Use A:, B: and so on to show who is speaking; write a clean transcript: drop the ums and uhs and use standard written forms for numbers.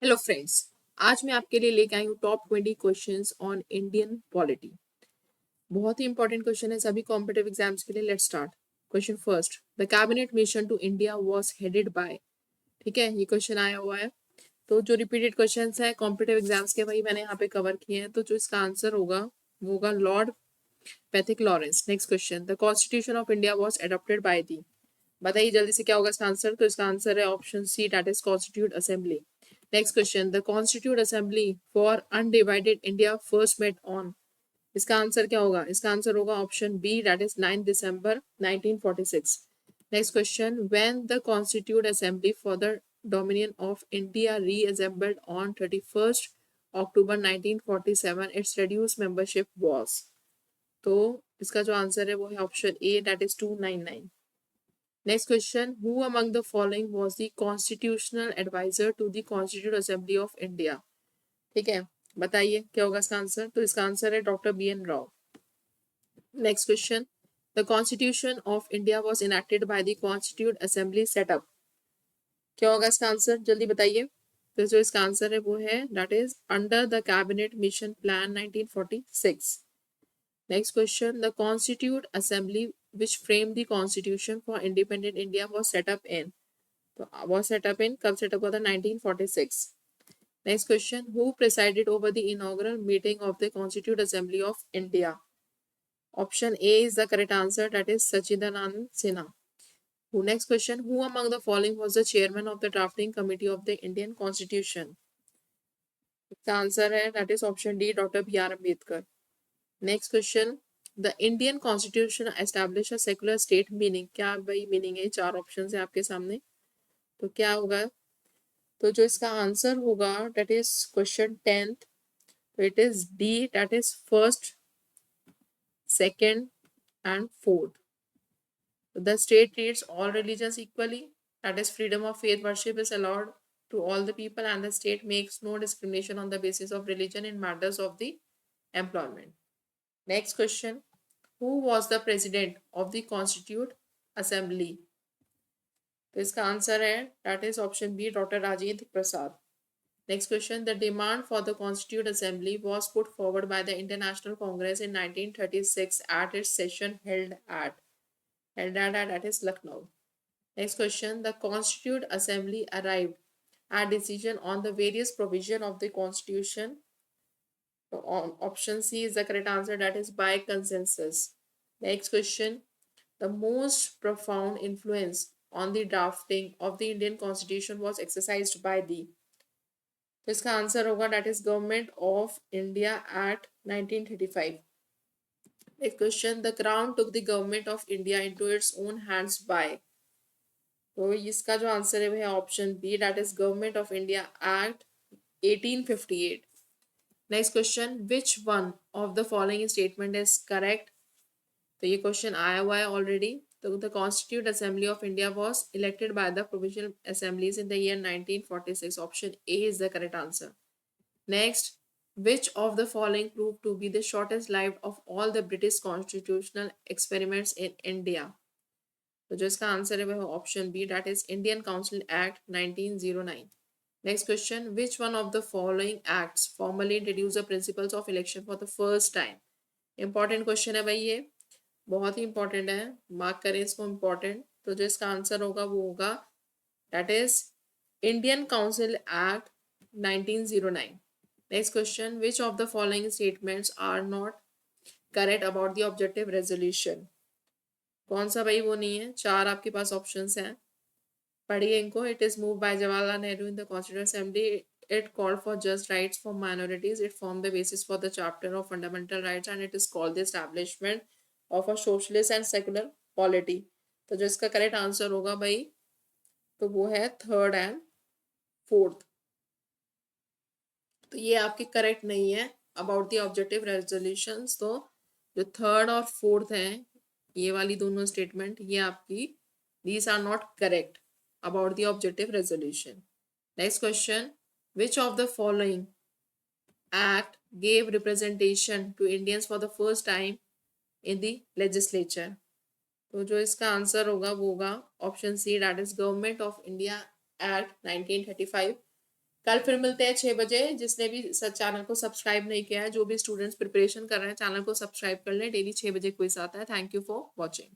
A: Hello friends. आज मैं आपके लिए लेके आई हूँ top 20 questions on Indian polity. बहुत ही इंपॉर्टेंट क्वेश्चन है सभी कॉम्पिटिटिव एग्जाम्स के लिए। Let's start. Question first, the cabinet mission to India was headed by. ठीक है, ये क्वेश्चन आया हुआ है। तो जो रिपीटेड क्वेश्चन है कॉम्पिटिटिव एग्जाम्स के, वही मैंने यहाँ पे कवर किए हैं। तो जो इसका आंसर होगा वो होगा Lord Pethick Lawrence. Next question, the constitution of India was adopted by the. बताइए जल्दी से क्या होगा इसका आंसर। तो इसका आंसर है option C, that is constitute assembly. Next question, the constitute assembly for undivided India first met on. इसका आंसर क्या होगा। इसका आंसर होगा option B, that is 9 December 1946। Next question, when the constitute assembly for the dominion of India reassembled on 31 October 1947 its reduced membership was। तो इसका जो answer है वो है option A, that is 299। Next question, who among the following was the constitutional advisor to the Constituent Assembly of India? ठीक है, बताइए क्या होगा इसका आंसर। तो इसका आंसर है doctor B N Rao. Next question, the constitution of India was enacted by the constitute assembly setup. क्या होगा इसका आंसर, जल्दी बताइए। तो जो इसका आंसर है वो है that is under the cabinet mission plan 1946। Next question, the Constituent Assembly which framed the Constitution for Independent India was set up in। तो was set up in, कब set up हुआ था, 1946। Next question, who presided over the inaugural meeting of the Constituent Assembly of India? Option A is the correct answer, that is Sachidanand Sinha। Next question, who among the following was the chairman of the drafting committee of the Indian Constitution? The answer है that is option D, Dr. B.R. Ambedkar। Next question, the Indian constitution establish a secular state meaning. क्या भाई meaning है, चार option है आपके सामने। तो क्या होगा। तो जो इसका आंसर होगा दैट इज क्वेश्चन 10th। तो it is D, that is first, second and fourth. The state treats all religions equally, that is freedom of faith worship is allowed to all the people and the state makes no discrimination on the basis of religion in matters of the employment। Next question, who was the president of the Constituent Assembly? तो इसका answer है that is option B, doctor Rajendra Prasad. Next question, the demand for the constitute assembly was put forward by the International Congress in 1936 at its session held at is Lucknow। Next question, the Constituent Assembly arrived at decision on the various provision of the Constitution। Option C is the correct answer, that is by consensus। Next question, the most profound influence on the drafting of the Indian Constitution was exercised by the। तो इसका answer होगा that is Government of India at 1935। Next question, the crown took the Government of India into its own hands by। तो इसका जो answer है वो है option B, that is Government of India Act 1858। Next question, which one of the following statement is correct? तो ये question आया हुआ है ऑलरेडी। तो the constitute assembly of India was elected by the provincial assemblies in the year 1946। Option A is the correct answer. Next, which of the following proved to be the shortest lived of all the British constitutional experiments in India? तो जो इसका answer है वो है option B, that is Indian council act 1909। Next question, which one of the following acts formally introduced the principles of election for the first time? Important question है भाई, ये बहुत ही इंपॉर्टेंट है, मार्क करें इसको इंपॉर्टेंट। तो जो इसका आंसर होगा वो होगा that is Indian council act 1909। Next question, which of the following statements are not correct about the objective resolution. कौन सा भाई वो नहीं है, चार आपके पास ऑप्शंस हैं, पढ़िए इनको। It is move by Jawaharlal Nehru in the constituent assembly, it called for just rights for minorities, it formed the basis for the chapter of fundamental rights, and it is called the establishment of a socialist and secular polity। तो जो इसका correct answer होगा भाई तो वो है third and fourth. तो ये आपके करेक्ट नहीं है अबाउट द ऑब्जेक्टिव रेजोल्यूशंस। तो जो थर्ड और फोर्थ हैं, ये वाली दोनों स्टेटमेंट, ये आपकी these are not correct about the objective resolution. Next question, which of the following act gave representation to Indians for the first time in the legislature? तो जो इसका आंसर होगा वो होगा option C, that is government of India act 1935। कल फिर मिलते हैं 6 बजे। जिसने भी चैनल को सब्सक्राइब नहीं किया है, जो भी स्टूडेंट्स प्रिपरेशन कर रहे हैं, चैनल को सब्सक्राइब कर लें। डेली 6 बजे क्विज आता है। Thank you for watching.